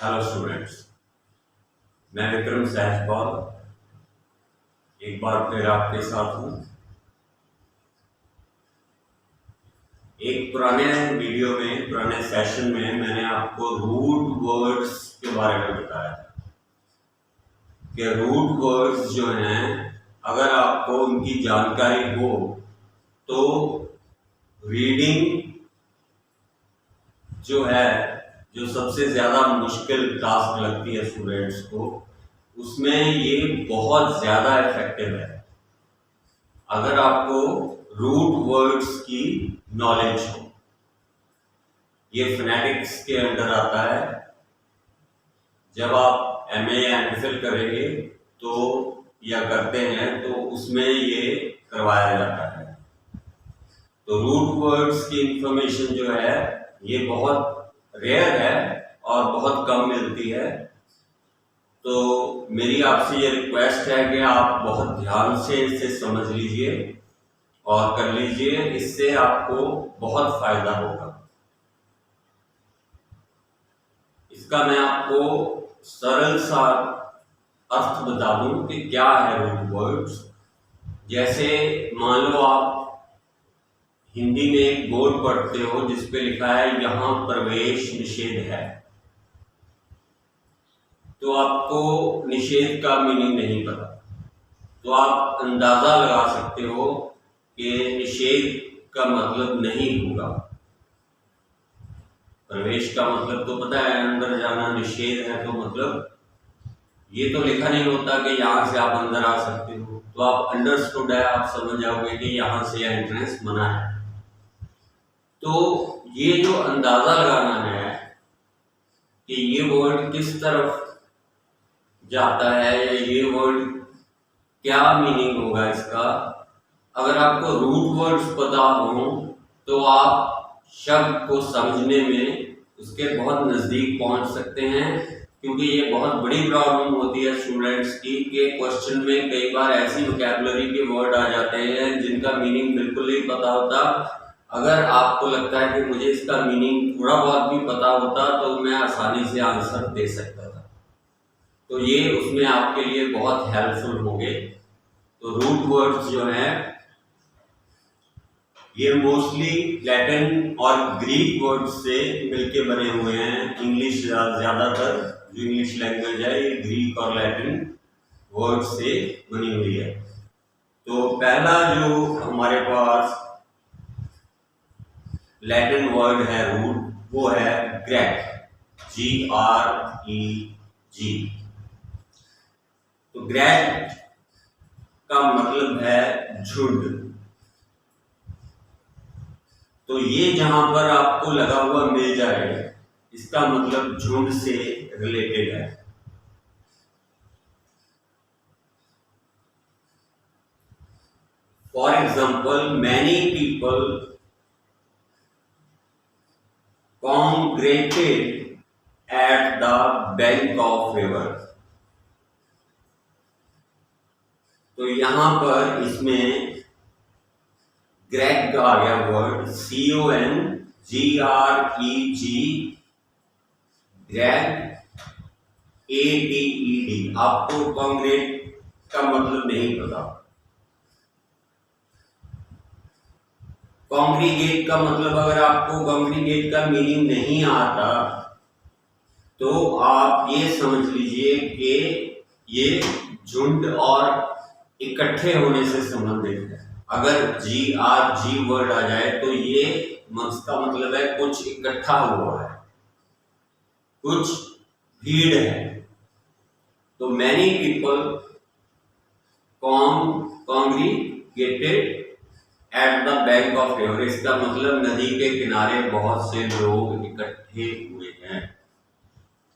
Hello students, मैं विक्रम सहजपाल एक बार फिर आपके साथ हूँ। एक पुराने पुराने सेशन में मैंने आपको रूट वर्ड्स के बारे में बताया था कि रूट वर्ड्स जो हैं, अगर आपको उनकी जानकारी हो तो रीडिंग जो सबसे ज़्यादा मुश्किल टास्क लगती है स्टूडेंट्स को, उसमें ये बहुत ज़्यादा इफेक्टिव है अगर आपको रूट वर्ड्स की नॉलेज हो। ये फोनेटिक्स के अंडर आता है। जब आप एमए या एमफिल करेंगे तो या करते हैं तो उसमें ये करवाया जाता है। तो रूट वर्ड्स की इंफॉर्मेशन जो है ये बहुत रेयर है और बहुत कम मिलती है। तो मेरी आपसे ये रिक्वेस्ट है कि आप बहुत ध्यान से इसे समझ लीजिए और कर लीजिए, इससे आपको बहुत फायदा होगा। इसका मैं आपको सरल सा अर्थ बता दूं कि क्या है रूट वर्ड्स। जैसे मान लो आप हिंदी में एक बोर्ड पढ़ते हो जिस पे लिखा है यहां प्रवेश निषेध है, तो आपको निषेध का मीनिंग नहीं पता, तो आप अंदाजा लगा सकते हो कि निषेध का मतलब नहीं होगा। प्रवेश का मतलब तो पता है अंदर जाना, निषेध है तो मतलब ये तो लिखा नहीं होता कि यहां से आप अंदर आ सकते हो, तो आप अंडरस्टूड है, आप समझ जाओगे कि यहां से एंट्रेंस मना है। तो ये जो अंदाजा लगाना है कि ये वर्ड किस तरफ जाता है या ये वर्ड क्या मीनिंग होगा इसका, अगर आपको रूट वर्ड्स पता हो तो आप शब्द को समझने में उसके बहुत नजदीक पहुंच सकते हैं। क्योंकि ये बहुत बड़ी प्रॉब्लम होती है स्टूडेंट्स की कि क्वेश्चन में कई बार ऐसी वोकैबुलरी के वर्ड आ जाते हैं जिनका मीनिंग बिल्कुल नहीं पता होता। अगर आपको लगता है कि मुझे इसका मीनिंग थोड़ा बहुत भी पता होता तो मैं आसानी से आंसर दे सकता था, तो ये उसमें आपके लिए बहुत हेल्पफुल होंगे। तो रूट वर्ड्स जो हैं ये मोस्टली लैटिन और ग्रीक वर्ड से मिलके बने हुए हैं। इंग्लिश ज्यादातर जो इंग्लिश लैंग्वेज है ये ग्रीक और लैटिन वर्ड से बनी हुई है। तो पहला जो हमारे पास लैटिन वर्ड है रूट, वो है ग्रेग, GREG। तो ग्रेग का मतलब है झुंड। तो ये जहां पर आपको लगा हुआ मिल जाए इसका मतलब झुंड से रिलेटेड है। For example, many people congregated at the bank of river. तो यहां पर इसमें ग्रेग का आ गया वर्ड CONGREG, ग्रेग ADED। आपको कॉन्ग्रेट का मतलब नहीं पता। कॉन्ग्रीगेट का मतलब, अगर आपको कॉन्ग्रीगेट का मीनिंग नहीं आता तो आप ये समझ लीजिए कि ये झुंड और इकट्ठे होने से संबंधित है। अगर GRG वर्ड आ जाए तो ये का मतलब है कुछ इकट्ठा हुआ है, कुछ भीड़ है। तो many people congregated eight the bank of river, इसका मतलब नदी के किनारे बहुत से लोग इकट्ठे हुए हैं।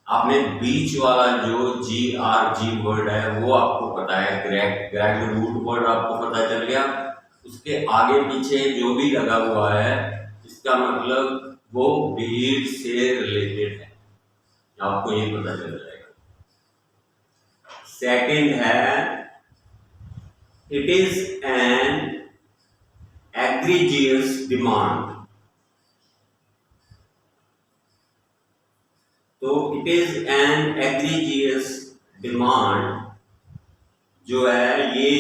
आपने बीच वाला जो GRG वर्ड है वो आपको पता है, ग्रेग रूट वर्ड आपको पता चल गया। उसके आगे पीछे जो भी लगा हुआ है इसका मतलब वो भीड़ से रिलेटेड है, आपको ये पता चल जाएगा। सेकंड है it is an egregious demand. तो it is an egregious demand जो है ये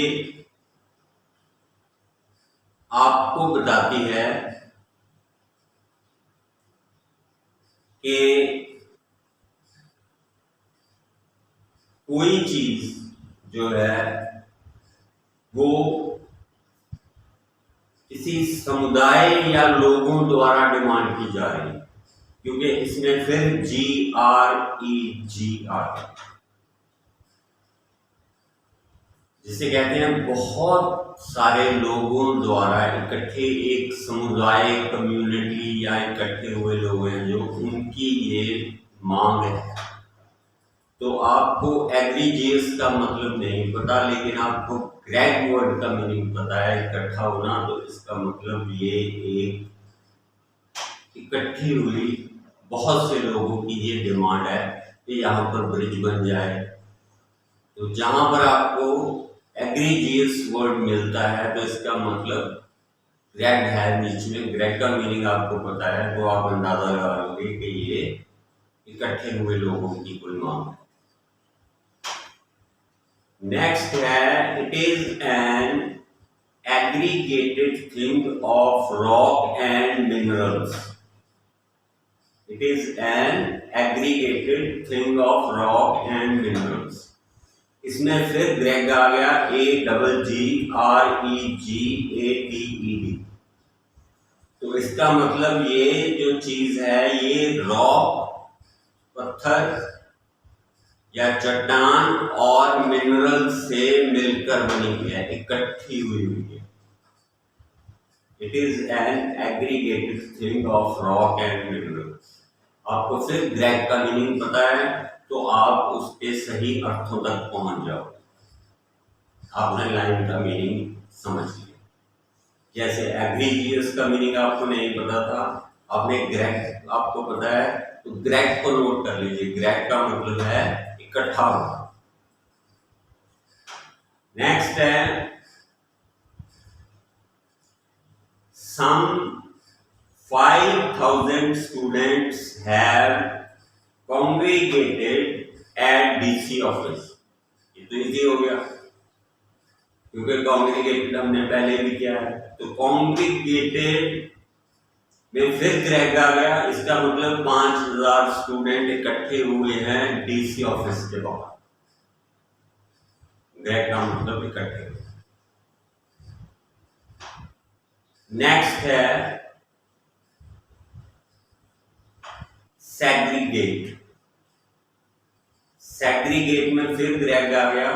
आपको बताती है कि कोई चीज जो है वो किसी समुदाय या लोगों द्वारा डिमांड की जा रही है, क्योंकि इसमें फिर GREG आता है, जिसे कहते हैं बहुत सारे लोगों द्वारा इकट्ठे, एक समुदाय, कम्युनिटी या इकट्ठे हुए लोग हैं जो उनकी ये मांग है। तो आपको एग्रीजियस का मतलब नहीं पता, लेकिन आपको ग्रेग वर्ड का मीनिंग पता है, इकट्ठा होना। तो इसका मतलब ये एक इकट्ठी हुई बहुत से लोगों की ये डिमांड है कि यहाँ पर ब्रिज बन जाए। तो जहां पर आपको एग्रीजियस वर्ड मिलता है तो इसका मतलब ग्रेग है बीच में, ग्रेग का मीनिंग आपको पता है, तो आप अंदाजा लगा लोगे कि ये इकट्ठे हुए लोगों की कोई मांग है। नेक्स्ट है, it is N aggregated thing of rock and minerals. It is N aggregated thing of rock and minerals. इसमें फिर ग्रेग आ गया, AGGREGATED। तो इसका मतलब ये जो चीज है ये रॉक, पत्थर या चट्टान और मिनरल से मिलकर बनी हुई है, इकट्ठी हुई है। It is N aggregated thing of rock and minerals. आपको फिर ग्रेग का मीनिंग पता है तो आप उसके सही अर्थों तक पहुंच जाओ। आपने लाइन का मीनिंग समझ लिया। जैसे एग्रीजियस का मीनिंग आपको नहीं पता था, आपने ग्रेग आपको पता है, तो ग्रेग को नोट कर लीजिए। ग्रेग का मतलब है इकट्ठा होना। नेक्स्ट है, some 5,000 students have congregated at DC office. ये तो इजी हो गया क्योंकि कॉन्ग्रीगेटेड हमने पहले भी किया है। तो कॉन्ग्रीगेटेड में फिर ग्रेग आ गया, इसका मतलब 5,000 स्टूडेंट इकट्ठे हुए हैं DC ऑफिस के बाहर। ग्रेग का मतलब इकट्ठे हुए। नेक्स्ट है सेग्रीगेट। सेग्रीगेट में फिर ग्रेग आ गया।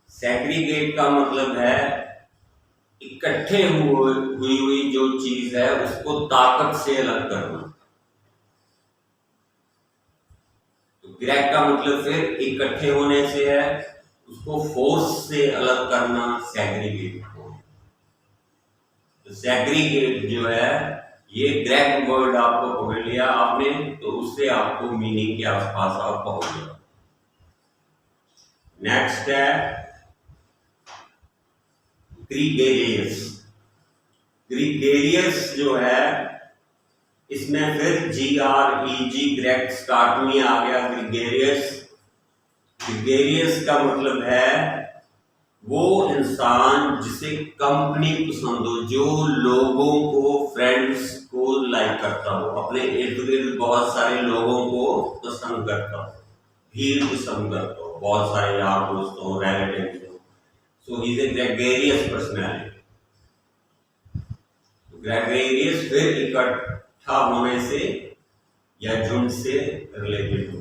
सेग्रीगेट का मतलब है इकट्ठे हुई जो चीज है उसको ताकत से अलग करना। तो ग्रेग का मतलब फिर इकट्ठे होने से है, उसको फोर्स से अलग करना सेग्रीगेट। तो सेग्रीगेट जो है ये ग्रेग वर्ड आपको पकड़ लिया आपने, तो उससे आपको मीनिंग के आसपास आप पहुंच जाओ। नेक्स्ट है ग्रीगेरियस। ग्रीगेरियस जो है इसमें फिर GREG ग्रेग स्टार्ट में आ गया। ग्रीगेरियस, ग्रीगेरियस का मतलब है वो इंसान जिसे कंपनी पसंद हो, जो लोगों को, फ्रेंड्स को लाइक करता हो, अपने इर्द गिर्द बहुत सारे लोगों को पसंद करता हो, भीड़ पसंद करता हो, बहुत सारे यार दोस्त हो, रिलेटिव्स हो। So he is a gregarious personality. Gregarious फिर इकट्ठा होने से या झुंड से रिलेटेड हो।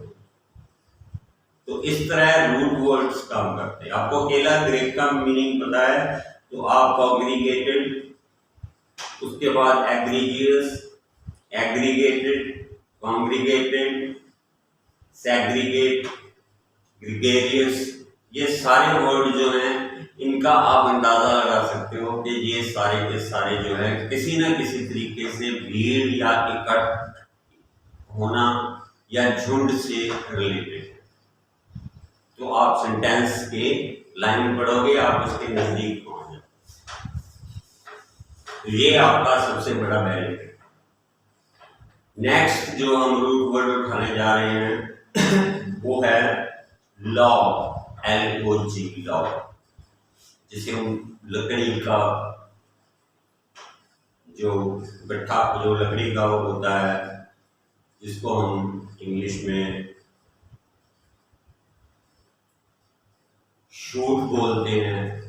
तो इस तरह रूट वर्ड्स काम करते हैं। आपको अकेला ग्रेग का मीनिंग पता है तो आप कॉन्ग्रीगेटेड, उसके बाद egregious, aggregated, congregated, segregate, gregarious, ये सारे वर्ड जो हैं इनका आप अंदाजा लगा सकते हो कि ये सारे के सारे जो है किसी न किसी तरीके से भीड़ या इकट्ठ होना या झुंड से रिलेटेड। तो आप सेंटेंस के लाइन पढ़ोगे, आप उसके नजदीक पहुंच जाओगे। तो ये आपका सबसे बड़ा बेनिफिट। नेक्स्ट जो हम रूट वर्ड उठाने जा रहे हैं वो है लॉग, LOG, लॉग, जिसे हम लकड़ी का जो गट्ठा, जो लकड़ी का होता है, जिसको हम इंग्लिश में शूट बोलते हैं।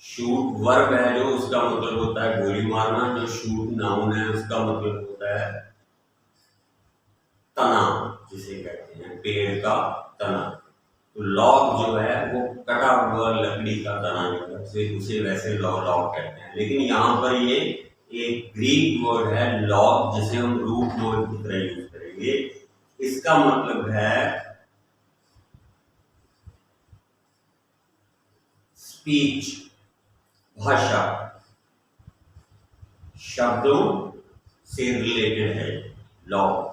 शूट वर्ब है जो, उसका मतलब होता है गोली मारना। जो शूट नाउन है उसका मतलब होता है तना, जिसे कहते हैं पेड़ का तना। तो लॉग जो है वो कटा हुआ लकड़ी का तना जो है, उसे वैसे लॉग कहते हैं। लेकिन यहाँ पर ये एक ग्रीक वर्ड है लॉग, जिसे हम रूट वर्ड की तरह यूज करेंगे। इसका मतलब है स्पीच, भाषा, शब्दों से रिलेटेड है लॉग।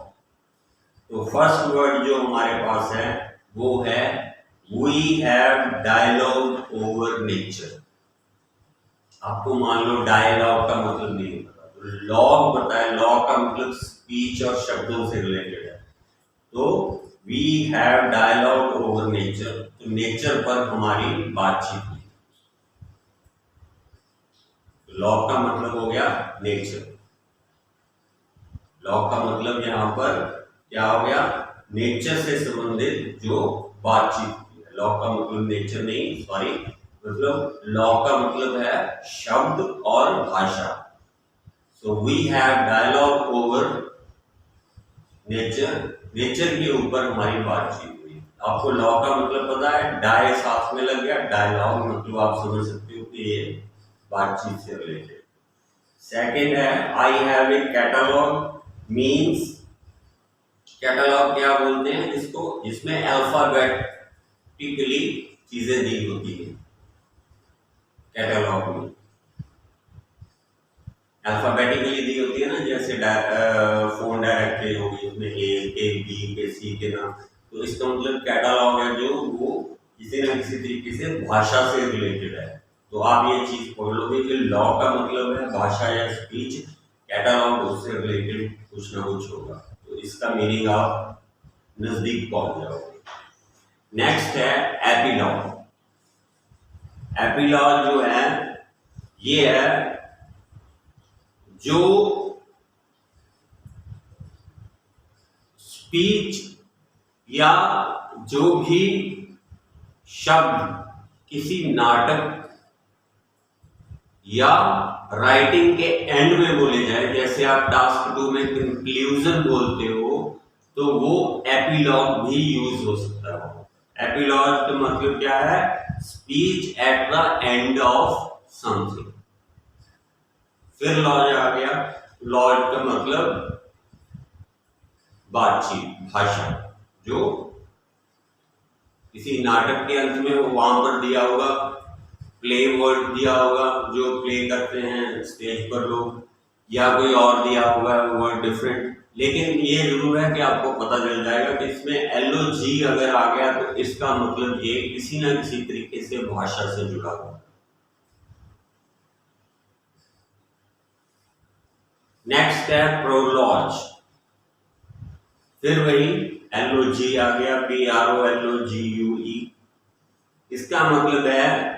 तो फर्स्ट वर्ड जो हमारे पास है वो है we have dialogue over nature. आपको मान लो डायलॉग का मतलब नहीं पता, तो लॉग बताए, लॉग का मतलब स्पीच और शब्दों से रिलेटेड है। तो we have dialogue over nature, तो नेचर पर हमारी बातचीत हुई। लॉग का मतलब हो गया नेचर। लॉग का मतलब यहाँ पर क्या हो गया, नेचर से संबंधित जो बातचीत हुई है। लॉग का मतलब नेचर नहीं, सॉरी, मतलब लॉग का मतलब है शब्द और भाषा। So we have dialogue over nature, nature के ऊपर हमारी बातचीत हुई। आपको लॉग का मतलब पता है, डाय साथ में लग गया, डायलॉग मतलब आप समझ सकते हो कि ये बातचीत से रिलेटेड। सेकेंड है I have a catalogue, means catalogue क्या बोलते हैं जिसको, जिसमें अल्फाबेटिकली चीजें दी होती है। कैटलॉग में अल्फाबेटिकली दी होती है ना, जैसे फोन डायरेक्टरी होगी, उसमें ए के बी के सी के नाम। तो इसका मतलब कैटलॉग है जो वो किसी न किसी तरीके से भाषा से रिलेटेड है। तो आप ये चीज पढ़ लोगे कि लॉ का मतलब है भाषा या स्पीच, कैटलॉग उससे रिलेटेड कुछ ना कुछ होगा। तो इसका मीनिंग आप नजदीक पहुंच जाओगे। नेक्स्ट है एपिलॉग। एपिलॉग जो है ये है जो स्पीच या जो भी शब्द किसी नाटक या राइटिंग के एंड में बोले जाए, जैसे आप टास्क 2 में कंक्लूजन बोलते हो, तो वो एपिलॉग भी यूज हो सकता है। एपिलॉग का मतलब क्या है, speech at the end of something. फिर लॉज आ गया, लॉज का मतलब बातचीत, भाषा, जो किसी नाटक के अंत में वहां पर दिया होगा, प्ले वर्ड दिया होगा जो प्ले करते हैं स्टेज पर लोग, या कोई और दिया होगा वर्ड डिफरेंट। लेकिन ये जरूर है कि आपको पता चल जाएगा कि इसमें LOG अगर आ गया तो इसका मतलब ये किसी ना किसी तरीके से भाषा से जुड़ा हुआ। नेक्स्ट है प्रोलॉज। फिर वही LOG आ गया, PROLOGUE। इसका मतलब है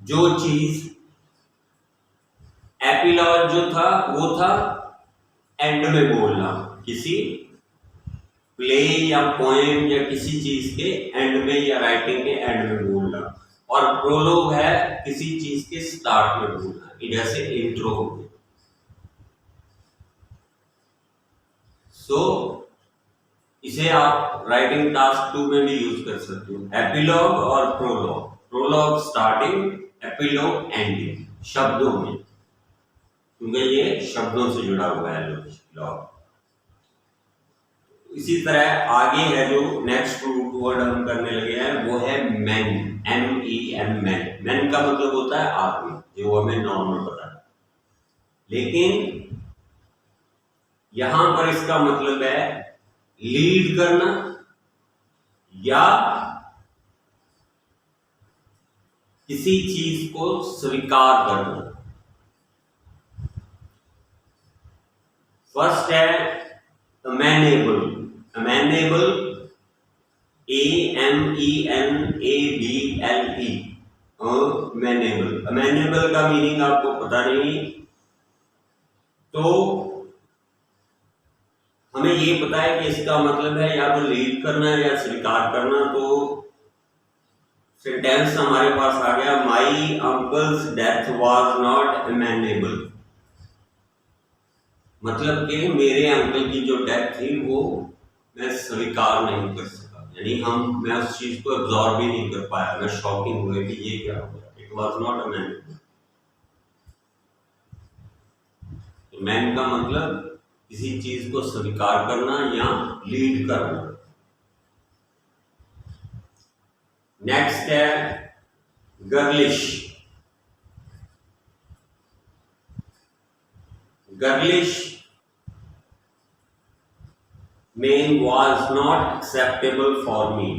जो चीज, एपिलॉग जो था वो था एंड में बोलना, किसी प्ले या पोएम या किसी चीज के एंड में या राइटिंग के एंड में बोलना। और प्रोलोग है किसी चीज के स्टार्ट में बोलना, जैसे इंट्रो हो गया। सो इसे आप राइटिंग टास्क 2 में भी यूज कर सकते हो, एपिलॉग और prologue. Prologue starting, epilogue ending, शब्दों में, क्योंकि ये शब्दों से जुड़ा हुआ है लॉग। इसी तरह आगे है जो नेक्स्ट रूट वर्ड हम करने लगे हैं वो है मैन, MEN, मैन। मैन का मतलब होता है आदमी, जो हमें नॉर्मल पता है। लेकिन यहां पर इसका मतलब है लीड करना या किसी चीज को स्वीकार करना। फर्स्ट है अमेनेबल। अमेनेबल AMENABLE, अमेनेबल। अमेनेबल का मीनिंग आपको पता नहीं, तो हमें ये पता है कि इसका मतलब है या तो लीड करना या स्वीकार करना। तो सेंटेंस हमारे पास आ गया, my uncle's death was not amenable. मतलब कि मेरे अंकल की जो डेथ थी वो मैं स्वीकार नहीं कर सका, यानी मैं उस चीज को एब्जॉर्ब ही नहीं कर पाया, मैं शॉकिंग हुए कि ये क्या हो गया, इट वाज नॉट अमेनेबल। तो मैन का मतलब किसी चीज को स्वीकार करना या लीड करना। नेक्स्ट है girlish. Girlish mean was not acceptable for me.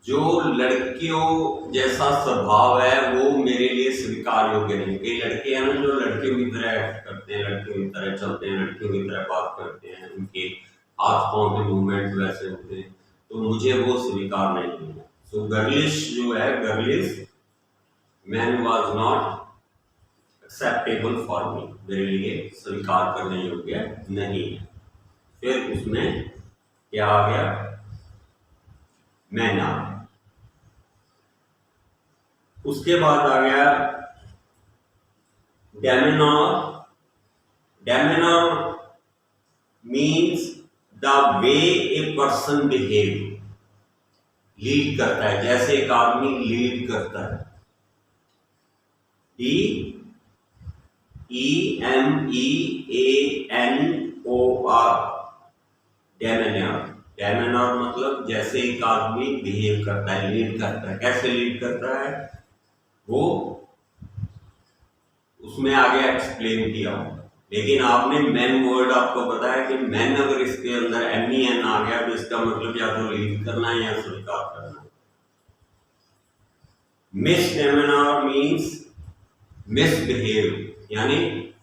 जो लड़कियों जैसा स्वभाव है वो मेरे लिए स्वीकार योग्य नहीं। कई लड़के हैं ना जो लड़कियों की तरह एक्ट करते हैं, लड़कियों की तरह चलते हैं, लड़कियों की तरह बात करते हैं, उनके हाथ पांव के मूवमेंट वैसे होते हैं, तो मुझे वो स्वीकार नहीं है। सो गर्लिश जो है, girlish man was not acceptable for me, मेरे लिए स्वीकार करने योग्य नहीं है। फिर उसमें क्या आ गया, मैन आ गया। उसके बाद आ गया demeanour. Demeanour means the way a person behave. Lead करता है, जैसे एक आदमी लीड करता है। DEMEANOR, डेमेनोर। डेमेनोर मतलब जैसे एक आदमी बिहेव करता है, लीड करता है। कैसे लीड करता है वो उसमें आगे एक्सप्लेन किया। लेकिन आपने मैन वर्ड आपको पता है कि मैन अगर इसके अंदर MEN आ गया तो इसका मतलब या तो लीड करना है या स्वीकार करना। मिसडेमेनोर मीन्स मिसबिहेव, यानी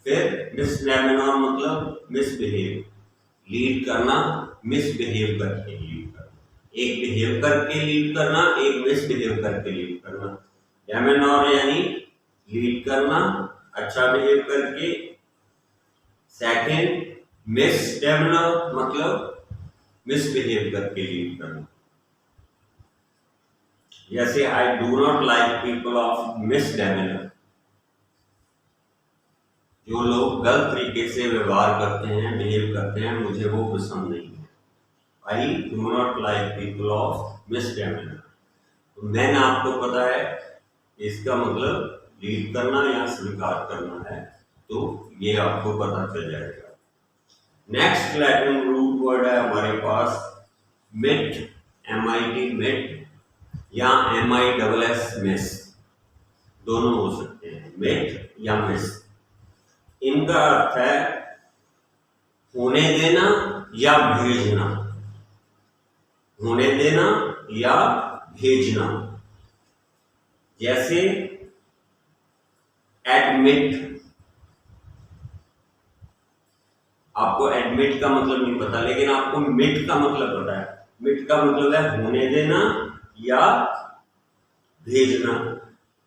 फिर मिसडेमेनोर मतलब मिसबिहेव, लीड करना, मिसबिहेव करके लीड करना। एक बिहेव करके लीड करना, एक मिसबिहेव करके लीड करना। डेमेनोर यानी लीड करना अच्छा बिहेव करके। सेकेंड मिसडेमेनोर मतलब मिसबिहेव करके लीड करना। जैसे I do not like people of misdemeanour, जो लोग गलत तरीके से व्यवहार करते हैं, बिहेव करते हैं, मुझे वो पसंद नहीं है। I do not like people of misdemeanour. तो मैंने आपको पता है इसका मतलब लीड करना या स्वीकार करना है, तो ये आपको पता चल जाएगा। नेक्स्ट लैटिन रूट वर्ड है हमारे पास मिट, MIT मिट या MISS मिस, दोनों हो सकते हैं, मिट या मिस। इनका अर्थ है होने देना या भेजना, होने देना या भेजना। जैसे एडमिट, आपको एडमिट का मतलब नहीं पता लेकिन आपको मिट का मतलब पता है। मिट का मतलब है होने देना या भेजना।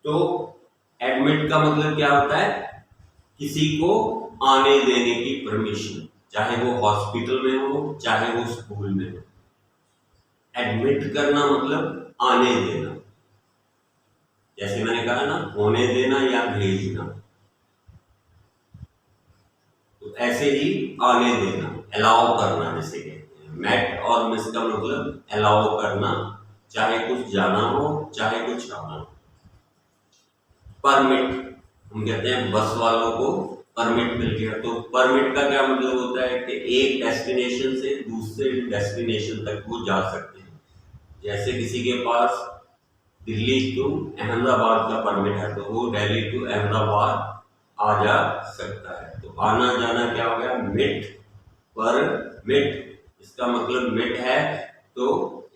तो एडमिट का मतलब क्या होता है, किसी को आने देने की परमिशन, चाहे वो हॉस्पिटल में हो चाहे वो स्कूल में हो। एडमिट करना मतलब आने देना, जैसे मैंने कहा ना, होने देना या भेजना। तो ऐसे ही आने देना, अलाउ करना जिसे कहते हैं। मेट और मिस का मतलब अलाउ करना, चाहे कुछ जाना हो चाहे कुछ आना हो। परमिट, हम कहते हैं बस वालों को परमिट मिल गया। तो परमिट का क्या मतलब होता है कि एक डेस्टिनेशन से दूसरे डेस्टिनेशन तक वो जा सकते हैं। जैसे किसी के पास दिल्ली टू अहमदाबाद का परमिट है तो वो दिल्ली टू अहमदाबाद आ जा सकता है। तो आना जाना क्या हो गया, मिट। परमिट, इसका मतलब मिट है तो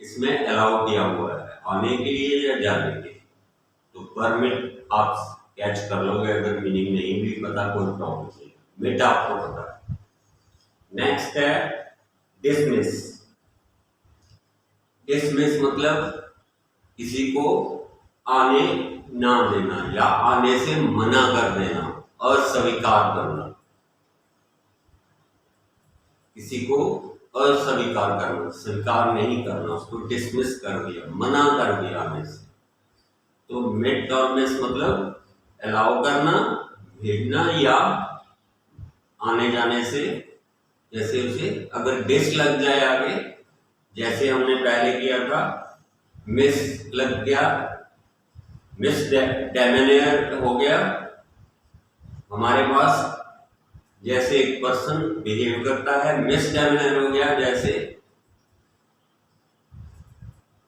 इसमें अलाउ किया हुआ है आने के लिए या जाने के लिए। तो परमिट आप कैच कर लोगे, अगर मीनिंग नहीं भी पता कोई प्रॉब्लम नहीं। बेटा आपको पता है। नेक्स्ट है डिसमिस। डिसमिस मतलब किसी को आने ना देना या आने से मना कर देना, अस्वीकार करना। किसी को अस्वीकार करना, स्वीकार नहीं करना, उसको डिसमिस कर दिया, मना कर दिया आने से। तो मिट और मिस मतलब अलाउ करना, भेजना या आने जाने से। जैसे उसे अगर डिस लग जाए आगे, जैसे हमने पहले किया था, मिस लग गया, मिस डेमेनियर हो गया हमारे पास, जैसे एक पर्सन बिहेव करता है, मिस डेमेनियर हो गया जैसे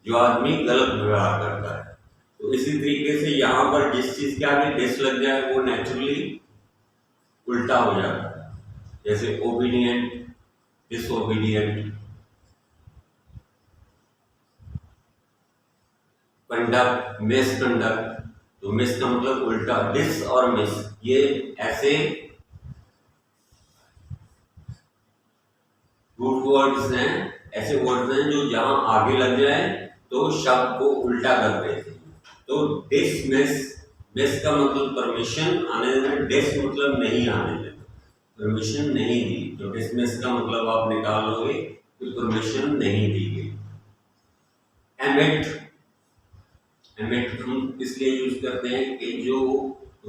जो आदमी गलत व्यवहार करता है। तो इसी तरीके से यहां पर जिस चीज के आगे डिस लग जाए वो नेचुरली उल्टा हो जाता है, जैसे ओबीडियंट, डिसओबीडियंट। Conduct, misconduct. तो मिस का मतलब उल्टा, डिस और मिस ये ऐसे रूट वर्ड्स हैं, ऐसे वर्ड्स हैं जो जहां आगे लग जाए तो शब्द को उल्टा कर देते हैं। तो डिसमिस, मिस का मतलब परमिशन आने देना, डिस मतलब नहीं आने देना, परमिशन नहीं दी। तो डिसमिस का मतलब आप निकाल लोगे कि परमिशन नहीं दी गई। एमिट, एमिट हम इसलिए यूज करते हैं कि जो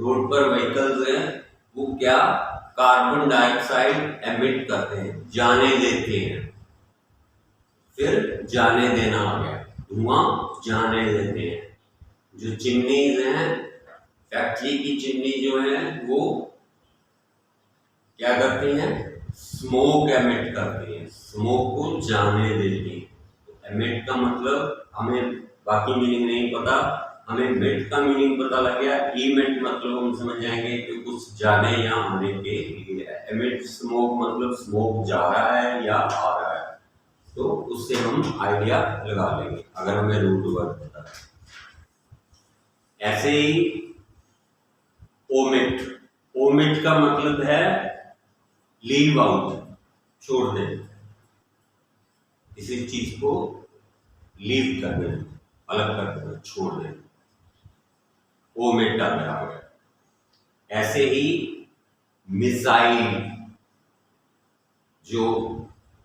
रोड पर व्हीकल्स हैं वो क्या कार्बन डाइऑक्साइड एमिट करते हैं, जाने देते हैं। फिर जाने देना आ गया, धुआं जाने देते हैं। जो चिमनीज हैं, फैक्ट्री की चिमनी जो है वो क्या करती हैं, स्मोक एमिट करती हैं, स्मोक को जाने देती हैं। एमिट का मतलब हमें बाकी मीनिंग नहीं पता, हमें मिट का मीनिंग पता लग गया। इमिट मतलब हम समझ जाएंगे कि कुछ जाने या आने के लिए। एमिट स्मोक मतलब स्मोक जा रहा है या आ रहा है, तो उससे हम आइडिया लगा लेंगे अगर हमें रूट वर्ड पता है। ऐसे ही ओमिट, ओमिट का मतलब है लीव आउट, छोड़ देना, किसी चीज को लीव कर देना, अलग कर देना, छोड़ देना, ओमिट आ गया। ऐसे ही मिसाइल जो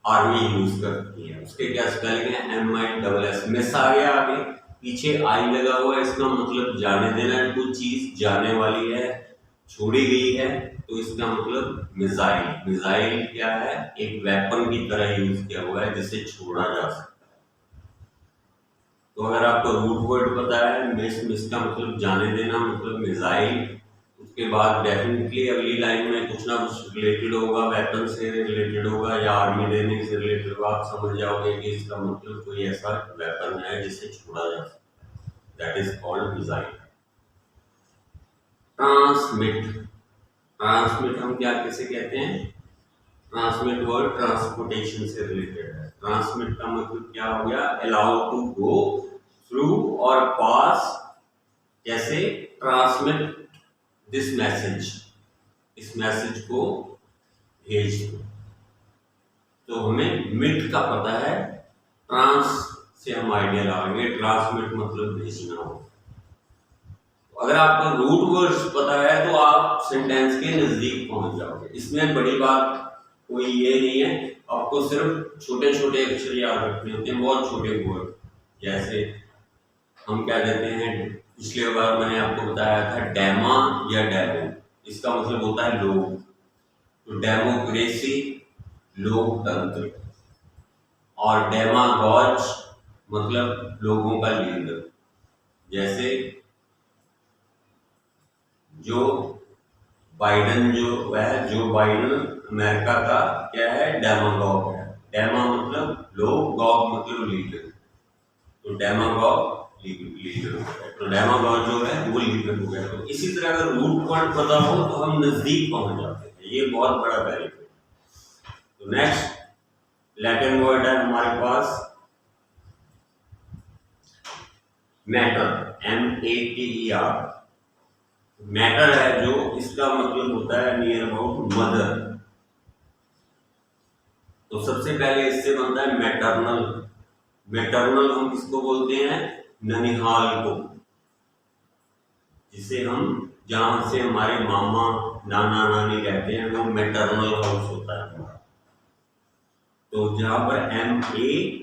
आर्मी यूज करती है, उसके क्या स्पेलिंग है, MISS। मिस आ गया आगे, पीछे आई लगा हुआ है, इसका मतलब जाने देना है, कुछ चीज जाने वाली है, छोड़ी गई है, तो इसका मतलब मिसाइल। मिसाइल क्या है, एक वेपन की तरह यूज किया हुआ है जिसे छोड़ा जा सकता है। तो अगर आपको रूट वर्ड पता है, मिस, मिस का मतलब जाने देना, मतलब मिसाइल। उसके बाद डेफिनेटली अगली लाइन में कुछ ना कुछ रिलेटेड होगा, वेपन से रिलेटेड होगा या आर्मी देने से रिलेटेड होगा। आप समझ जाओगे कि इसका मतलब कोई ऐसा वेपन है जिसे छोड़ा जा सकता है, that is called missile. Transmit, transmit हम क्या किसे कहते हैं, ट्रांसमिट वर्ड ट्रांसपोर्टेशन से रिलेटेड है। ट्रांसमिट का मतलब क्या हो गया, अलाउ टू गो थ्रू और पास। जैसे ट्रांसमिट दिस मैसेज, इस मैसेज को भेज दो। तो हमें मिट का पता है, ट्रांस से हम आइडिया लगाएंगे, ट्रांसमिट मतलब भेजना हो। अगर आपको रूट वर्ड्स पता है तो आप सेंटेंस के नजदीक पहुंच जाओगे। इसमें बड़ी बात कोई ये नहीं है, आपको सिर्फ छोटे छोटे अक्षर याद रखने होते हैं, बहुत छोटे वर्ड। जैसे हम क्या देते हैं, पिछले बार मैंने आपको बताया था डेमा या डेमो, इसका मतलब होता है लोग। तो डेमोक्रेसी लोकतंत्र, और डेमागॉज मतलब लोगों का लीडर। जैसे जो बाइडन जो है, जो बाइडन अमेरिका का क्या है, डेमागॉग है। डेमा मतलब लोग, गॉग मतलब लीडर। तो डेमागॉग लीडर हो गया, तो डेमागॉग जो है वो लीडर हो गया। तो इसी तरह अगर रूट वर्ड पता हो तो हम नजदीक पहुंच जाते हैं, ये बहुत बड़ा बेनिफिट। तो नेक्स्ट लैटिन वर्ड है हमारे पास मैटर, MATER। मैटर है जो, इसका मतलब होता है नियर अबाउट मदर। तो सबसे पहले इससे बनता है मैटरनल। मैटरनल हम किसको बोलते हैं? ननिहाल को, जिसे हम, जहां से हमारे मामा नाना नानी रहते हैं, वो मैटरनल हाउस होता है हमारा। तो जहां पर MATER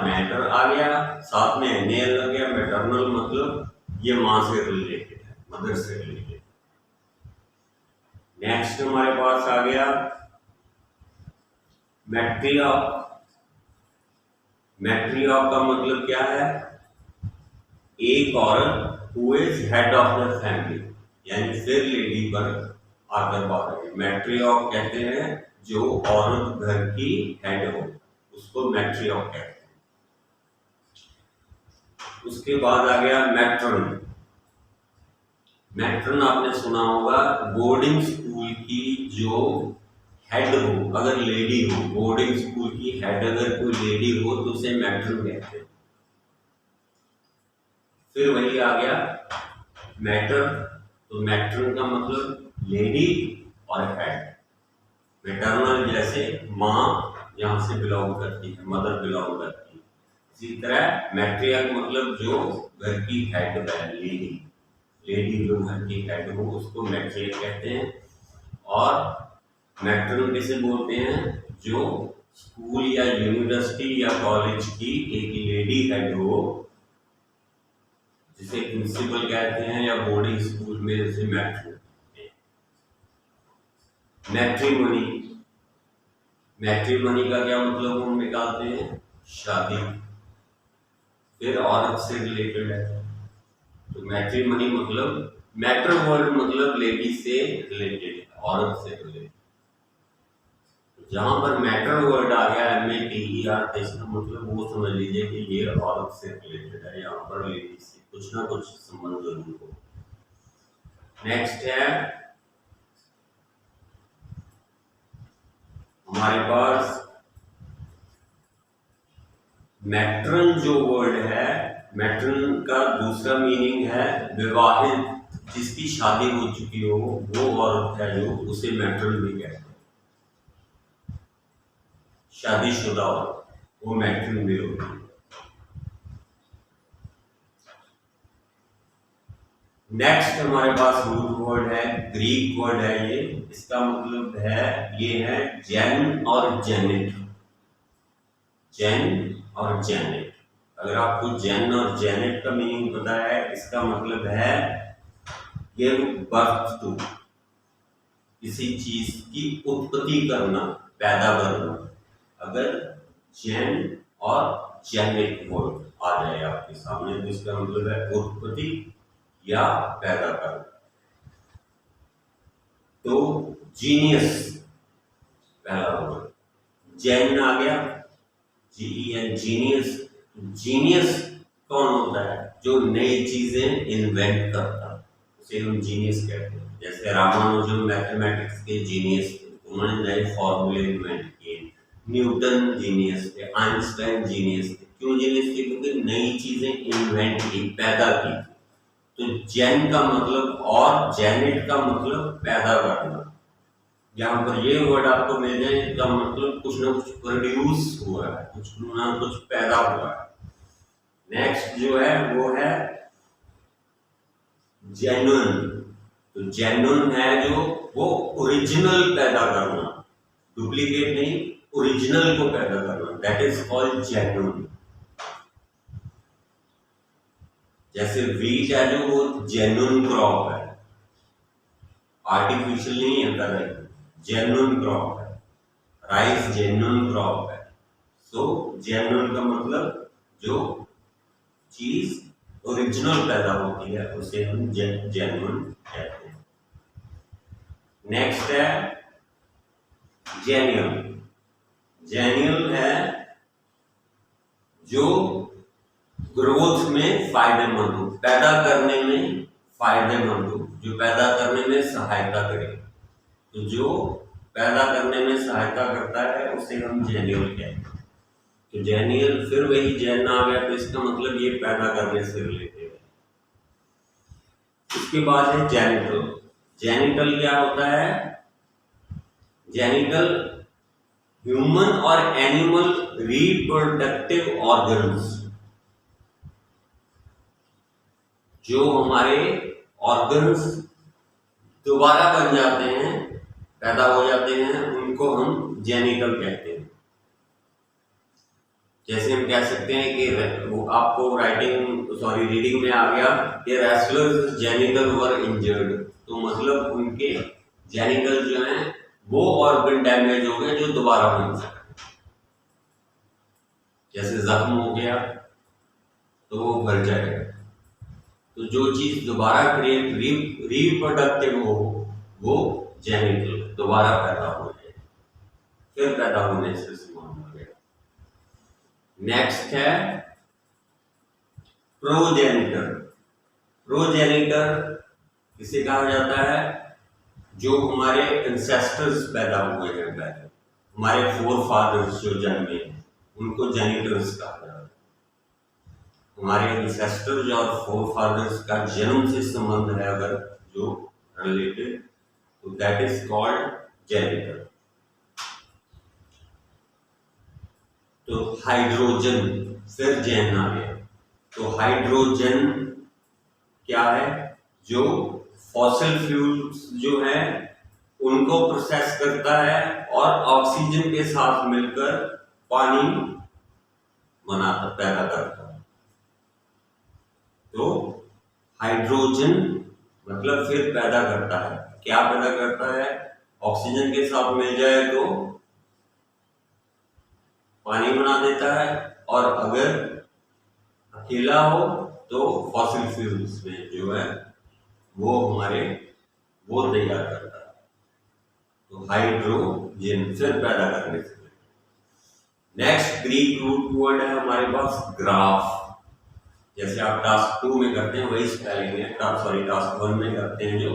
मैटर आ गया, साथ में NAL लग गया, मैटरनल मतलब ये माँ से रिलेटेड है, मदर से रिलेटेड। नेक्स्ट हमारे पास आ गया मैट्रियार्क। मैट्रियार्क का मतलब क्या है? एक औरत who is head of the family, यानी फिर लेडी पर आकर बात है। मैट्रियार्क कहते हैं जो औरत घर की हेड हो, उसको मैट्रियार्क कहते हैं। उसके बाद आ गया मैट्रन। मैट्रन आपने सुना होगा, बोर्डिंग स्कूल की जो हेड हो, अगर लेडी हो, बोर्डिंग स्कूल की हेड अगर कोई लेडी हो तो उसे मैट्रन कहते हैं। फिर वही आ गया मैटर। तो मैट्रन का मतलब लेडी और हेड। मैटरनल जैसे माँ यहाँ से बिलोंग करती है, मदर बिलोंग करती है। इसी तरह मैट्रियार्क मतलब जो घर की हेड है, लेडी। लेडी जो घर की हेड हो उसको मैट्रियार्क कहते हैं। और मैट्रन किसे बोलते हैं? जो स्कूल या यूनिवर्सिटी या कॉलेज की एक लेडी हेड हो, जिसे प्रिंसिपल कहते हैं, या बोर्डिंग स्कूल में उसे मैट्रन कहते हैं। मैट्रिमोनी। मैट्रिमोनी का क्या मतलब हम निकालते हैं? शादी। फिर औरत से रिलेटेड है, तो मैट्रिमोनी मतलब, मैटर वर्ड मतलब लेडी से रिलेटेड है, औरत से रिलेटेड। जहां पर मैटर वर्ड आ गया MATER, तो इसका मतलब वो समझ लीजिए कि ये औरत से रिलेटेड है, यहाँ पर लेडी से कुछ ना कुछ संबंध जरूर हो। नेक्स्ट है हमारे पास मैट्रन। जो वर्ड है मैट्रन का दूसरा मीनिंग है विवाहित, जिसकी शादी हो चुकी हो, वो औरत है जो, उसे मैट्रन भी कहते हैं। शादीशुदा औरत, वो मैट्रन भी होती है। नेक्स्ट हमारे पास रूट वर्ड है, ग्रीक वर्ड है ये। इसका मतलब है, ये है जेन और जेनेट। जेन और जेनेट। अगर आपको जेन और जेनेट का मीनिंग पता है, इसका मतलब है गिव बर्थ टू, किसी चीज की उत्पत्ति करना, पैदा करना। अगर जेन और जेनेट वर्ड आ जाए आपके सामने तो इसका मतलब है उत्पत्ति या पैदा करना। तो जीनियस पहला वर्ड, जेन आ गया, GEN, जीनियस। जीनियस कौन होता है? जो नई चीजें इन्वेंट करता, उसे हम जीनियस कहते हैं। जैसे रामानुजन मैथमेटिक्स के जीनियस थे, उन्होंने नए फॉर्मूले इन्वेंट किए। न्यूटन जीनियस थे, आइंस्टाइन जीनियस थे। क्यों जीनियस थे? क्योंकि नई चीजें इन्वेंट की, पैदा की। तो जेन का मतलब, और जेनेट का मतलब पैदा करना। यहाँ पर ये वर्ड आपको मिल जाए, इसका मतलब कुछ ना कुछ प्रोड्यूस हुआ है, कुछ ना कुछ पैदा हुआ है। नेक्स्ट जो है वो है जेन्युइन। तो जेन्युइन है जो, वो ओरिजिनल पैदा करना, डुप्लीकेट नहीं, ओरिजिनल को पैदा करना, दैट इज कॉल्ड जेन्युइन। जैसे व्हीट है जो, वो जेन्युइन क्रॉप है, आर्टिफिशियल नहीं है कलर, जेन्युइन क्रॉप है। राइस जेन्युइन क्रॉप है। सो जेन्युइन का मतलब जो चीज ओरिजिनल पैदा होती है उसे हम जेन्युइन कहते हैं। नेक्स्ट है जेन्युइन। जेन्युइन है जो ग्रोथ में फायदेमंद हो, पैदा करने में फायदेमंद हो, जो पैदा करने में सहायता करे। तो जो पैदा करने में सहायता करता है उसे हम जेन्युइन कहते हैं। तो जेन्युइन, फिर वही जेन आ गया, तो इसका मतलब ये पैदा करने से रिलेटेड है। उसके बाद है जेनिटल। जेनिटल क्या होता है? जेनिटल ह्यूमन और एनिमल रिप्रोडक्टिव ऑर्गन्स, जो हमारे ऑर्गन्स दोबारा बन जाते हैं, पैदा हो जाते हैं, उनको हम जेनिटल कहते हैं। जैसे हम कह सकते हैं कि वो आपको रीडिंग में आ गया कि रेसलर्स जेनिटल वर इंजर्ड, तो मतलब उनके जेनिटल जो हैं वो ऑर्गन डैमेज हो गए जो दोबारा बन सकते। जैसे जख्म हो गया तो वो भर जाएगा। तो जो चीज दोबारा रिप्रोडक्टिव हो वो जेनिटल दोबारा पैदा हो जाए, फिर पैदा होने से समान हो गया। नेक्स्ट है प्रोजेनिटर। प्रोजेनिटर किसे कहा जाता है? जो हमारे एंसेस्टर्स पैदा हुए हैं पहले, हमारे फोर फादर्स जो जन्मे, उनको जेनिटर्स कहा जाता है। हमारे एंसेस्टर्स और फोर फादर्स का जन्म से संबंध है अगर जो रिलेटेड, तो दैट इज कॉल्ड जेनिटर। तो हाइड्रोजन, फिर जैन आ गया। तो हाइड्रोजन क्या है? जो फॉसिल फ्यूल्स जो है उनको प्रोसेस करता है और ऑक्सीजन के साथ मिलकर पानी पैदा करता है। तो हाइड्रोजन मतलब फिर पैदा करता है। क्या पैदा करता है? ऑक्सीजन के साथ मिल जाए तो पानी बना देता है, और अगर अकेला हो तो फॉसिल फ्यूल्स में जो है वो तैयार करता है। तो हाइड्रोजन फिर पैदा करने से। नेक्स्ट ग्रीक रूट वर्ड है हमारे पास ग्राफ। जैसे आप टास्क 2 में करते हैं वही स्पेलिंग है, टास्क 1 में करते हैं जो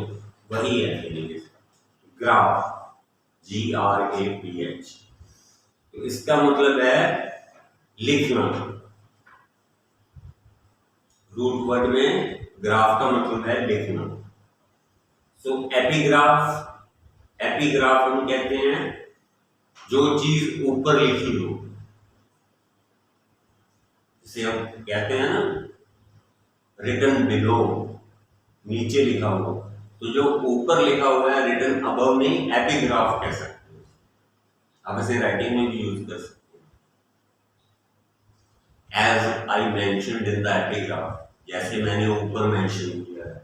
वही है। Graph, GRAPH। तो इसका मतलब है लिखना। रूट वर्ड में ग्राफ का मतलब है लिखना। सो एपिग्राफ हम कहते हैं जो चीज ऊपर लिखी हो, जिसे हम कहते हैं ना रिटन बिलो, नीचे लिखा हो। तो जो ऊपर लिखा हुआ है रिटन अबव नहीं, एपिग्राफ कह सकते हैं। आप इसे राइटिंग में भी यूज कर सकते हैं। As I mentioned in the epigraph, जैसे मैंने ऊपर मेंशन किया है।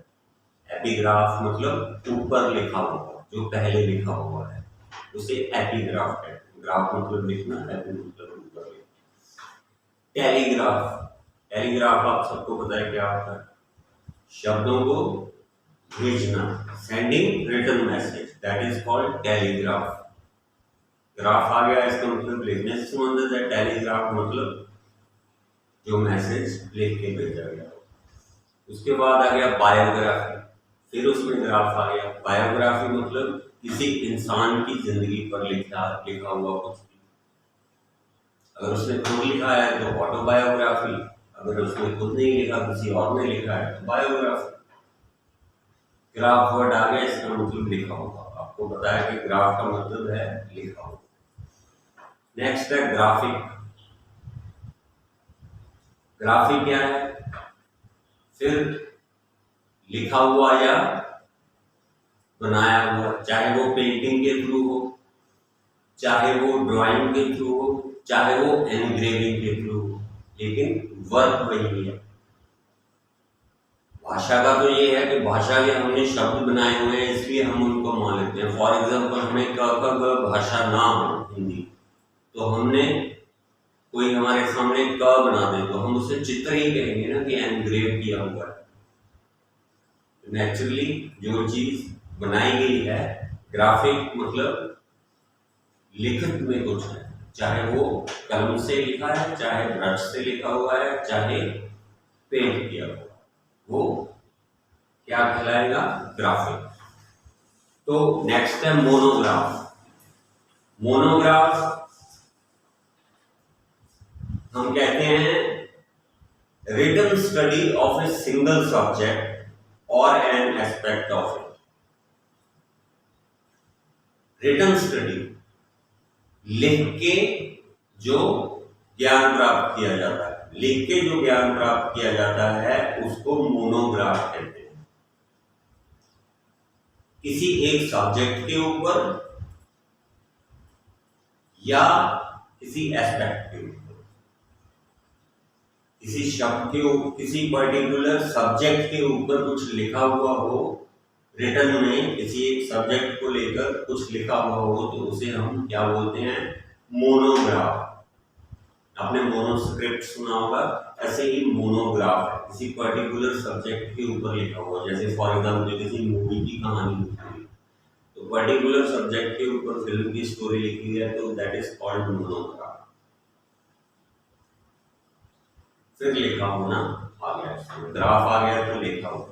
एपिग्राफ मतलब ऊपर लिखा हुआ, जो पहले लिखा हुआ है उसे एपिग्राफ कहते हैं। ग्राफ मतलब लिखना, एपी मतलब ऊपर लिखना। टेलीग्राफ आप सबको पता है क्या होता है? शब्दों को भेजना, sending written message, that is called telegraph. Graph आ गया, इसका मतलब लिखने से संबंधित है। टेलीग्राफ मतलब जो मैसेज लिख के भेजा गया। उसके बाद आ गया बायोग्राफी, फिर उसमें ग्राफ आ गया। बायोग्राफी मतलब किसी इंसान की जिंदगी पर लिखा हुआ कुछ भी। अगर उसने खुद लिखा है तो ऑटोबायोग्राफी, अगर उसने खुद नहीं लिखा किसी और ने लिखा है तो बायोग्राफी। ग्राफ वर्ड आ गया, इसका मतलब लिखा होगा। आपको पता है कि ग्राफ का मतलब है लिखा होगा। नेक्स्ट है ग्राफिक। ग्राफिक क्या है? फिर लिखा हुआ या बनाया हुआ, चाहे वो पेंटिंग के थ्रू हो, चाहे वो ड्राइंग के थ्रू हो, चाहे वो एनग्रेविंग के थ्रू हो, लेकिन वर्क वही है। भाषा का तो ये है कि भाषा के हमने शब्द बनाए हुए हैं, इसलिए हम उनको मान लेते हैं। फॉर एग्जाम्पल हमें क भाषा ना हो हिंदी, तो हमने कोई हमारे सामने क बना दे तो हम उसे चित्र ही कहेंगे ना कि एनग्रेव किया हुआ है। नेचुरली जो चीज बनाई गई है, ग्राफिक मतलब लिखित में कुछ है, चाहे वो कलम से लिखा है, चाहे ब्रश से लिखा हुआ है, चाहे पेंट किया हुआ, वो क्या कहलाएगा? ग्राफिक। तो नेक्स्ट है मोनोग्राफ। मोनोग्राफ हम कहते हैं written study of a single subject or an aspect of it. Written study, लिख के जो ज्ञान प्राप्त किया जाता है, लिख के जो ज्ञान प्राप्त किया जाता है उसको मोनोग्राफ कहते हैं। किसी एक सब्जेक्ट के ऊपर या किसी एस्पेक्ट के ऊपर, किसी शब्द के ऊपर, किसी पर्टिकुलर सब्जेक्ट के ऊपर कुछ लिखा हुआ हो, रिटन में किसी एक सब्जेक्ट को लेकर कुछ लिखा हुआ हो तो उसे हम क्या बोलते हैं? मोनोग्राफ। आपने मोनोस्क्रिप्ट सुना होगा, ऐसे ही मोनोग्राफ है, किसी पर्टिकुलर सब्जेक्ट के ऊपर लिखा हुआ। जैसे फॉर एग्जाम्पल किसी मूवी की कहानी लिखी हुई तो पर्टिकुलर सब्जेक्ट के ऊपर फिल्म की स्टोरी लिखी है तो दैट इज कॉल्ड मोनोग्राफ। फिर लिखा होना आ गया, ग्राफ आ गया तो लिखा होगा।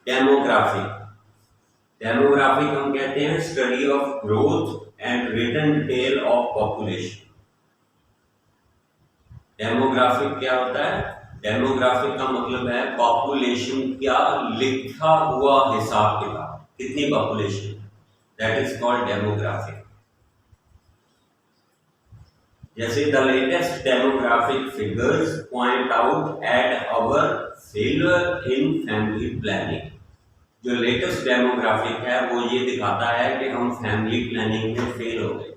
डेमोग्राफिक, डेमोग्राफिक हम कहते हैं study of growth and written detail of population. Demographic क्या होता है? डेमोग्राफिक का मतलब है पॉपुलेशन का लिखा हुआ हिसाब किताब, कितनी population, that is called demographic. जैसे the latest demographic figures point out at our failure in family planning. जो लेटेस्ट डेमोग्राफिक है वो ये दिखाता है कि हम फैमिली प्लानिंग में फेल हो गए।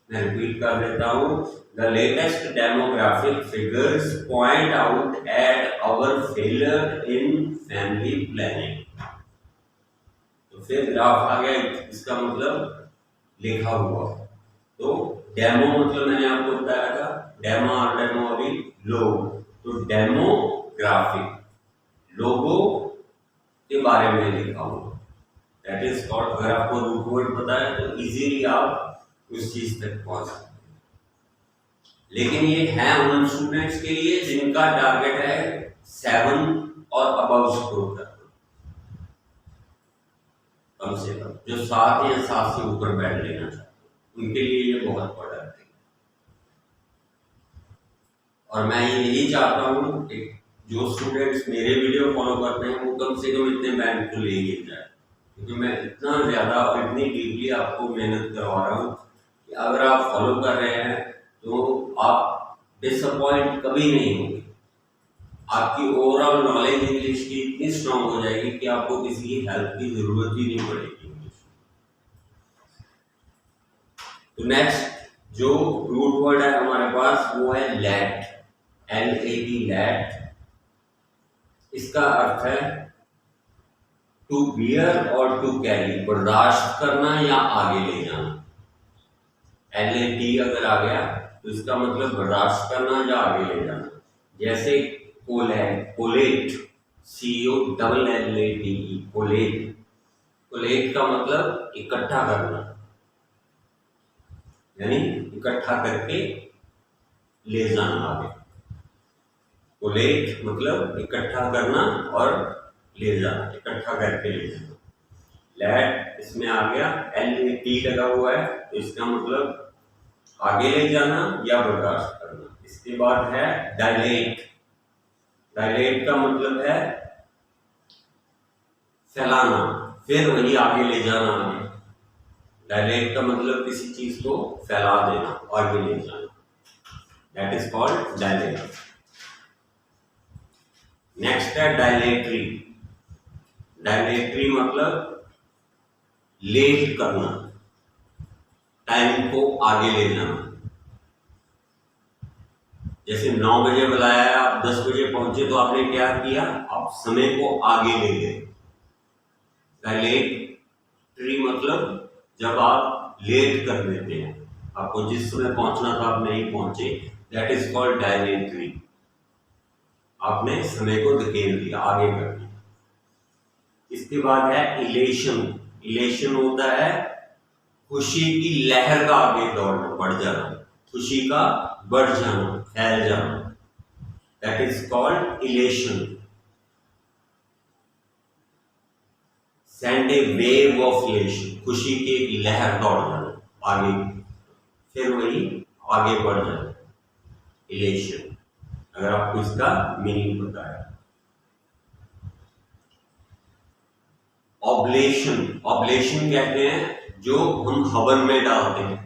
मैं रिपीट कर देता हूँ, the latest demographic figures point out at our failure in family planning. तो फिर ग्राफ आ गया, इसका मतलब लिखा हुआ। तो डेमो मतलब मैंने आपको बताया था, डेमो और डेमो अभी लोगो, तो डेमोग्राफिक लोगो के बारे में लिखा हुआ, दैट इज कॉल्ड। अगर आपको रूट वर्ड पता है तो इजीली आप उस चीज तक पहुंच सकते हैं। लेकिन ये है उन स्टूडेंट्स के लिए जिनका टारगेट है 7 और अबव स्कोर करना, कम से कम जो 7 या 7 से ऊपर बैठ लेना चाहते हैं, उनके लिए ये बहुत बड़ा है। और मैं यही चाहता हूँ कि जो स्टूडेंट्स मेरे वीडियो फॉलो करते हैं वो कम से कम इतने बैंक को ले जाए, क्योंकि मैं इतना ज़्यादा और इतनी डीपली आपको मेहनत करवा रहा हूँ कि अगर आप फॉलो कर रहे हैं तो आप डिसअपॉइंट कभी नहीं होंगे। आपकी ओवरऑल नॉलेज इंग्लिश की इतनी स्ट्रांग हो जाएगी कि आपको किसी की हेल्प की जरूरत ही नहीं पड़ेगी इंग्लिश। तो नेक्स्ट जो रूट वर्ड है हमारे पास वो है लैट, LAT, लैट। इसका अर्थ है टू बियर और टू कैरी, बर्दाश्त करना या आगे ले जाना। LAT अगर आ गया तो इसका मतलब बर्दाश्त करना या आगे ले जाना। जैसे collate, collate, COLLATE, collate. Collate का मतलब इकट्ठा करना, यानी इकट्ठा करके ले जाना आगे। कोलेट मतलब इकट्ठा करना और ले जाना, इकट्ठा करके ले जाना। लैट इसमें आ गया, LAT लगा हुआ है तो इसका मतलब आगे ले जाना या बर्दाश्त करना। इसके बाद है डायलेट। डायलेट का मतलब है फैलाना, फिर वही आगे ले जाना। आगे डायलेट का मतलब किसी चीज को फैला देना, आगे ले जाना, that is called dilate. Next है डायलेटरी। डायलेटरी मतलब लेट करना, टाइम को आगे ले जाना। जैसे 9 बजे बुलाया है, आप 10 बजे पहुंचे तो आपने क्या किया? आप समय को आगे ले गए। डायलेटरी मतलब जब आप लेट कर देते हैं, आपको जिस समय पहुंचना था आप नहीं पहुंचे, दैट इज कॉल्ड डायलेटरी। आपने समय को धकेल दिया, आगे कर दिया। इसके बाद है इलेशन। इलेशन होता है खुशी की लहर का आगे दौड़ना, बढ़ जाना, खुशी का बढ़ जाना, फैल जाना, that is called elation. Send A wave of elation, खुशी की एक लहर दौड़ जाना आगे, फिर वही आगे बढ़ जाना, इलेशन। अगर आपको इसका मीनिंग पता है। ऑब्लेशन, ऑब्लेशन कहते हैं जो हम हवन में डालते हैं,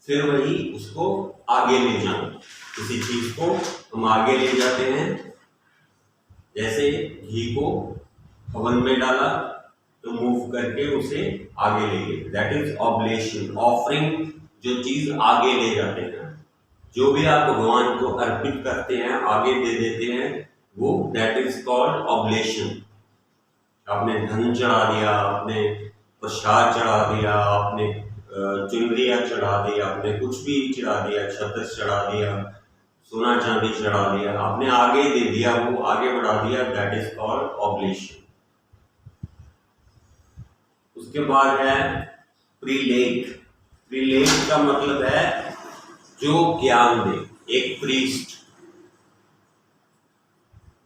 फिर वही उसको आगे ले जाना। किसी चीज को हम आगे ले जाते हैं, जैसे घी को हवन में डाला तो मूव करके उसे आगे ले गए, दैट इज ऑब्लेशन। ऑफरिंग, जो चीज आगे ले जाते हैं, जो भी आप भगवान को अर्पित करते हैं, आगे दे देते हैं, वो दैट इज कॉल्ड ऑब्लेशन। आपने धन चढ़ा दिया, आपने प्रसाद चढ़ा दिया, आपने चुनरिया चढ़ा दिया, आपने कुछ भी चढ़ा दिया, छत्र चढ़ा दिया, सोना चांदी चढ़ा दिया, आपने आगे दे दिया, वो आगे बढ़ा दिया, दैट इज कॉल्ड ऑब्लेशन। उसके बाद है प्रीलेट। प्रीलेट का मतलब है जो ज्ञान दे, एक प्रीस्ट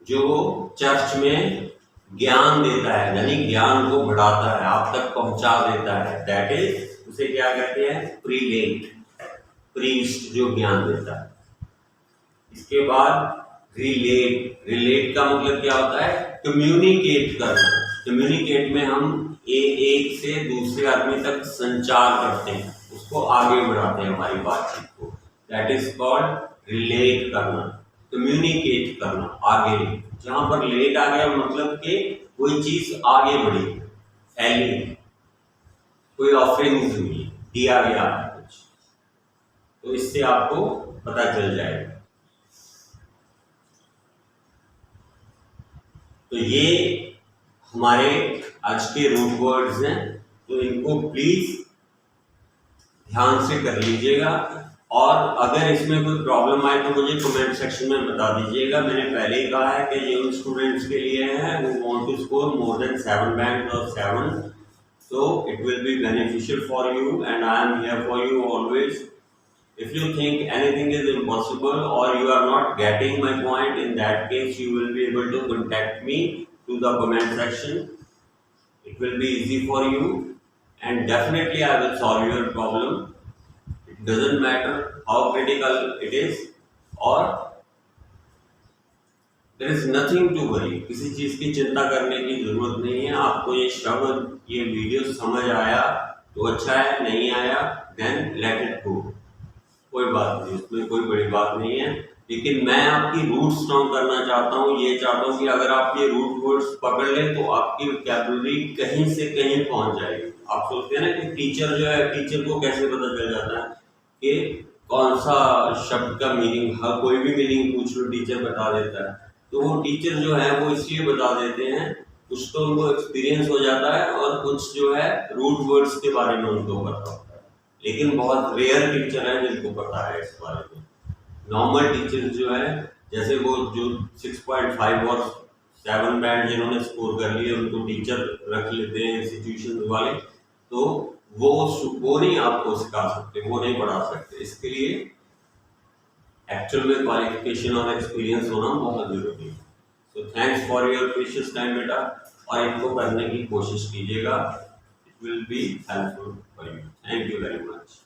जो चर्च में ज्ञान देता है, यानी ज्ञान को बढ़ाता है, आप तक पहुंचा देता है, दैट इज, उसे क्या कहते हैं, प्रीलेट, प्रीस्ट जो ज्ञान देता है। इसके बाद रिलेट। रिलेट का मतलब क्या होता है, कम्युनिकेट करना। कम्युनिकेट में हम एक से दूसरे आदमी तक संचार करते हैं, उसको आगे बढ़ाते हैं हमारी बातचीत को, दैट इज कॉल्ड रिलेट करना, कम्युनिकेट करना, आगे। जहां पर लेट आ गया मतलब कि कोई चीज आगे बढ़ी, फैली, कोई ऑफरिंग्स हुई, दिया गया कुछ, तो इससे आपको पता चल जाएगा। तो ये हमारे आज के रूट वर्ड्स हैं, तो इनको प्लीज ध्यान से कर लीजिएगा, और अगर इसमें कोई प्रॉब्लम आए तो मुझे कमेंट सेक्शन में बता दीजिएगा। मैंने पहले ही कहा है कि ये उन स्टूडेंट्स के लिए है who want to score more than 7 bands or 7, so it will be beneficial for you and I am here for you always. If you think anything is impossible or you are not getting my point, in that case you will be able to contact me to the comment section. It will be easy for you and definitely I will solve your problem. It doesn't matter how critical it is, or there is nothing to worry. किसी चीज की चिंता करने की जरूरत नहीं है। आपको ये शब्द, ये वीडियो समझ आया तो अच्छा है, नहीं आया then let it go, कोई बात नहीं, उसमें कोई बड़ी बात नहीं है। लेकिन मैं आपकी रूट स्ट्रॉन्ग करना चाहता हूँ, ये चाहता हूँ कि अगर आप ये रूट वर्ड्स पकड़ लें तो आपकी वोकैबुलरी कहीं से कहीं पहुंच जाएगी। आप सोचते हैं ना कि टीचर जो है, टीचर को कैसे पता चल जाता है कि कौन सा शब्द का मीनिंग, हर कोई भी मीनिंग पूछ लो टीचर बता देता है। तो वो टीचर जो है वो इसलिए बता देते हैं, कुछ तो उनको एक्सपीरियंस हो जाता है और कुछ जो है रूट वर्ड्स के बारे में उनको पता होता है, लेकिन बहुत रेयर टीचर है जिनको पता है इस बारे में। नॉर्मल टीचर जो है, जैसे वो जो 6.5 और 7 बैंड जिन्होंने स्कोर कर लिए उनको टीचर रख लेते हैं इंस्टीट्यूशन वाले, तो वो नहीं आपको सिखा सकते, वो नहीं पढ़ा सकते। इसके लिए एक्चुअल में क्वालिफिकेशन और एक्सपीरियंस होना बहुत जरूरी है। तो thanks for your precious time बेटा, और इनको करने की कोशिश कीजिएगा, it will be helpful for you. Thank you very much.